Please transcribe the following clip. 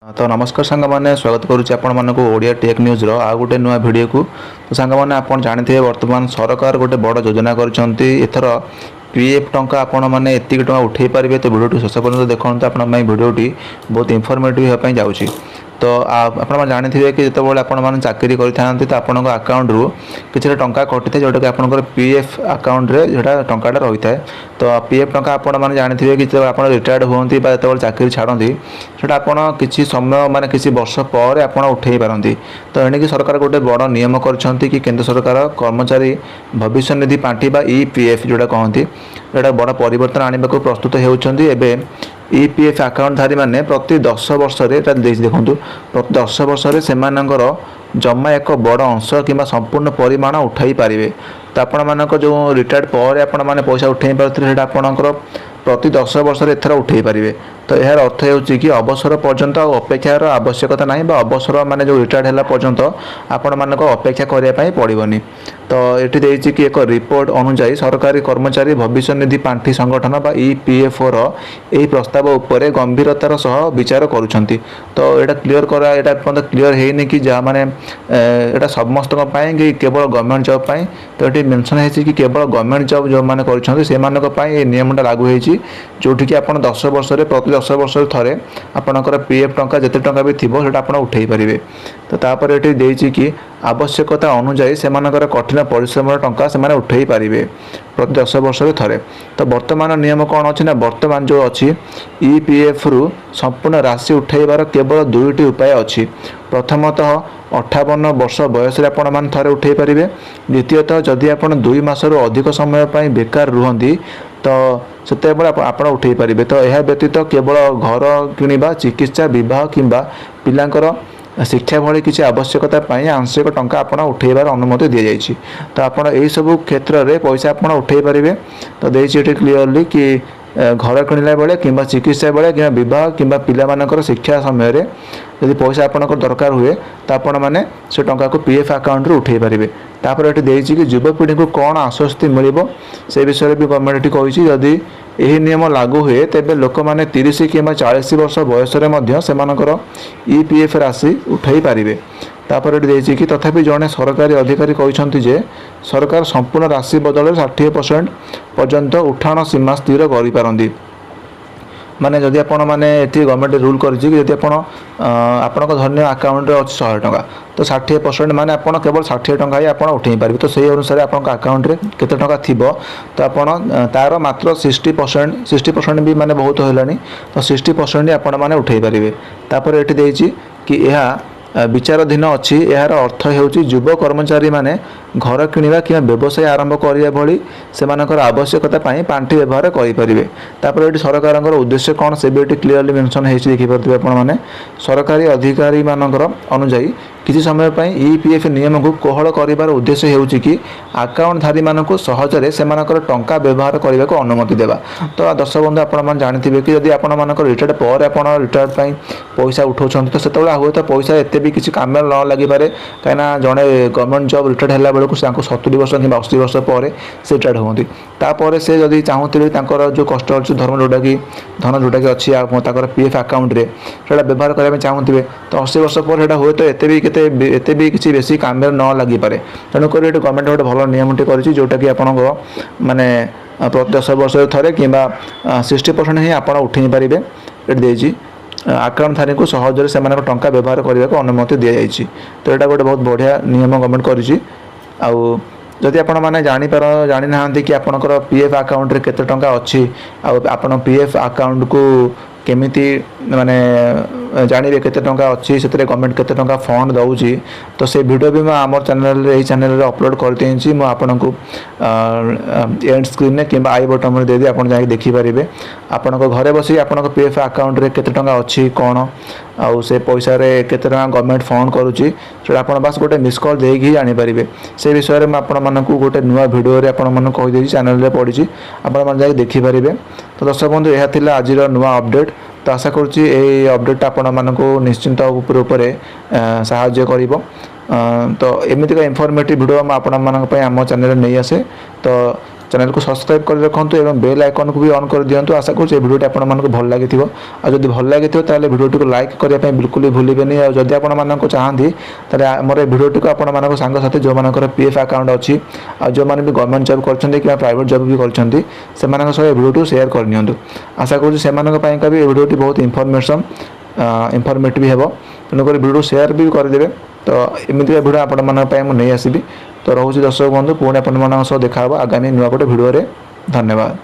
तो नमस्कार सांग मैंने स्वागत करुच्ची आपण मानक ओडिया टेक न्यूज रो आ गोटे नुआ वीडियो को। तो सांग मैंने आप जानते हैं वर्तमान सरकार गोटे बड़ योजना कर पीएफ टंका आपण मैंने एतिक टंका उठे पारे। तो वीडियो शेष पर्यटन देखते आप वीडियोटी बहुत इनफर्मेटिव होगापी जाऊँगी। तो आप जानते कि जिते आपने चाकरी करते तो आपण आकाउंट रू किसी टंका कटि था जोटा कि आप पीएफ आकाउंट रे जोटा टंकाटा रही है। तो पीएफ टंका आपने जानते कि जो आप रिटायर्ड होती जो चाकरी छाड़ती से आप किसी समय माने किसी वर्ष पर आप उठे पारती। तो एणिकी सरकार गोटे बड़ नियम कर केंद्र सरकार कर्मचारी भविष्य निधि पांठी बा ईपीएफ जोटा कहती जोटा बड़ परिवर्तन आने को प्रस्तुत होती। ईपीएफ आकाउंटधारी मैंने प्रति 10 वर्ष देखूँ प्रति 10 वर्ष से जमा एक बड़ अंश कि संपूर्ण परिमाण उठाई पारे। तो आपण मानक जो रिटायर्ड पर आपण मैंने पैसा उठे पारे आपणकर प्रति 10 वर्ष एथर उठे पारे। तो यार अर्थ हो कि अवसर पर्यंत अपेक्षार आवश्यकता ना अवसर माने जो रिटायर्ड है पर्यंत आपण मानक अपेक्षा करने पड़ोनी। तो ये कि एक रिपोर्ट अनुसार सरकारी कर्मचारी भविष्य निधि पांठी संगठन बा ईपीएफओर यही प्रस्ताव उपर गंभीरतार सह विचार करुँच। तो यहाँ क्लीयर करा यहाँ पर्यटन क्लीयर होनी कि जहाँ मैंने यहाँ समस्त कि केवल गवर्नमेंट जॉब पाई। तो ये मेंशन है कि केवल गवर्नमेंट जॉब जो मैंने कर नियमटा लागू होती जोटि कि आप 10 वर्ष प्रति 10 वर्ष थे आपणकर पीएफ टंका जिते टंका भी थी आप उठे पारे। तो तापर ये देती कि आवश्यकता अनुजाई से कठिन परिश्रम टंका से उठे पारे प्रति 10 वर्ष थे। तो वर्तमान नियम कौन अच्छी ना वर्तमान जो अच्छी ईपीएफ रु संपूर्ण राशि उठाइबार केवल दुईटी उपाय अच्छी। प्रथमतः 58 वर्ष बयस आपण थे उठे पारे। द्वितीयतः जदि आप 2 मासरू अधिक समय बेकार रुहति तो से आप उठे पारे। तो यह व्यतीत केवल घर किणवा चिकित्सा विवाह किंबा पिलांकर शिक्षा भली किसी आवश्यकता आंशिक टंका आप उठेबार अनुमति दि जाइए। तो आप सब क्षेत्र में पैसा आप उठे पारे। तो देखिए क्लीयरली कि घर किणला बेले कि चिकित्सा बेले कि विवाह कि पिलामानकर शिक्षा समय यदि पैसा आपंकर दरकार हुए तो आपण मैंने से टंका को पीएफ अकाउंट रू उठे पारे। तापर ये देती कि युवपीढ़ी को कौन आश्वस्ति मिल से विषय भी गवर्नमेंट कही जदि यही नियम लागू हुए तेज लोक मैंने 30 कि 40 वर्ष बयस ईपीएफ राशि उठाई पारे। तापर ये देती कि तथापि जड़े सरकारी अधिकारी कहते जे सरकार संपूर्ण राशि बदल 60% पर्यंत उठाण सीमा स्थिर कर माने जदि आपण माने एटी गवर्नमेंट रूल करछि कि जदि आपण धन्य अकाउंट रे अछि 100 टका तो 60% माने आपण केवल 60 टका ही आपण उठेई पारिबे। तो सेही अनुसार आपण अकाउंट रे केते टका थिबो तो आपण तार मात्र 60% भी माने बहुत होलानी। तो 60% ही आपण माने उठेई पारिबे। तापर एटी देछि कि यह विचाराधीन अच्छी। यार अर्थ होउछि युव कर्मचारी माने घर किणवा कि व्यवसाय आरंभ करने भली से आवश्यकता पांठी व्यवहार करें। तापर ये सरकार उद्देश्य कौन से भी क्लीयरली मेंशन है देखिपे आपने सरकारी अधिकारी मानकर अनुजाई किसी समय ईपीएफ नियम को कोहल कर उद्देश्य होउछि कि अकाउंटधारी मानक सहजरे से टंका व्यवहार करने को अनुमति देवा। तो दर्शक बंधु आप जानते कि जब आप रिटायर्ड पर आप रिटायर्ड पैसा उठाउछन तो से हुए तो पैसा एत भी किसी काम न लगी पारे कहीं जड़े गवर्नमेंट जॉब रिटायर्ड है बेलू 70 वर्ष कि 80 वर्ष पर से रिटायर्ड होती। तापर से जदि चाहूँगे जो कष्ट अच्छे धर्म जोटा कि धन जोटा कि अच्छी पीएफ अकाउंट रे से व्यवहार करने चाहूँगे तो 80 वर्ष पर हुए तो एत भी किसी बेसी काम न लगी पारे। तेणुक गवर्नमेंट गोटे भल नियमटे कर जोटा कि आपण माने प्रति 10 वर्ष थे कि 60% ही आप उठे पारे। ये देती अकाउंटधारी को सहजरे से टंका व्यवहार करने को अनुमति दि जाइए। तो यहाँ गोटे बहुत बढ़िया नियम गवर्नमेंट करी। जदि आपण मैंने जानी ना कि आपणकर पीएफ अकाउंट रे केते टंका अच्छी आपण पीएफ अकाउंट को केमिति माने जानवे केते टंका अच्छी से गवर्नमेंट केते टंका फंड दउची तो से वीडियो भी मैं आम चैनल रे अपलोड कर देछि। मु आपन को एंड स्क्रीन ने किंबा आई बटन में दे दी आपण जाई देखि परिबे। आपण को घरे बसी आपण को पीएफ अकाउंट रे केते टंका अच्छी कोन आउ से पैसा रे केते टंका गवर्नमेंट फंड करूची से आपण बस गोटे मिस कॉल देगी जानि परिबे। से विषय रे मैं आपण मानकू गोटे नुवा वीडियो रे आपण मन कहि देछि चैनल रे पडिछि आपण मन जाई देखि परिबे। तो दर्शक बंधु यह थिला आज नुवा अपडेट। तो आशा करुच्ची ये अपडेट आपण मानकू निश्चिंत उपर साहाय्य करिवो। तो एमितिका इनफॉर्मेटिव वीडियो आम चैनल नहीं आसे। तो चैनल को सब्सक्राइब कर रखुँ और बेल आइकन को भी ऑन कर दिंतु। आशा करुँच भिडियो आपको भल लगी आदि भल लगी ताले भिडियो को लाइक करने बिल्कुल भी भूलें। और जदि आपको चाहती आमर भिडियो को आप सांगसाथी जो मानकर पीएफ अकाउंट अच्छी जो मैंने भी गवर्नमेंट जॉब कर प्राइवेट जॉब भी कर भिडियो शेयर करनी। आशा करुँच से भी भिडियो बहुत इनफर्मेटिव हे तेणुक भिडियो शेयर भी करदे। तो एमती भिडियो आपण नहीं आसबि। तो रोचे दर्शक बंधु पुणी आप देखा आगामी नुआ गोटे भिडियो। धन्यवाद।